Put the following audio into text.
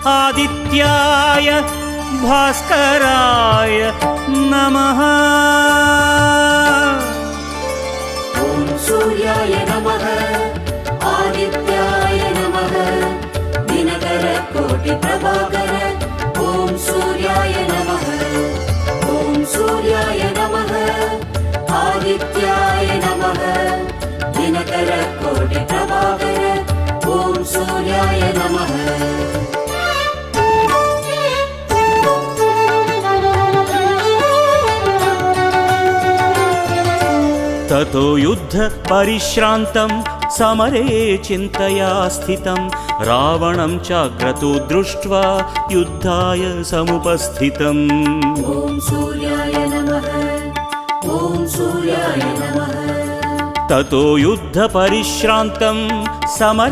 आदित्याय भास्कराय नमः। ॐ सूर्याय नमः आदित्याय नमः दिनकर कोटि प्रभाकर। ॐ सूर्याय नमः ॐ सूर्याय नमः आदित्याय नमः दिनकर कोटि प्रभाकर। ॐ सूर्याय नमः। ततो युद्ध परिश्रान्तं समरे चिन्तया स्थितं रावणं चाक्रतो दृष्ट्वा युद्धाय समुपस्थितम्। ॐ सूर्याय नमः ॐ सूर्याय नमः। ततो युद्ध परिश्रान्तं समरे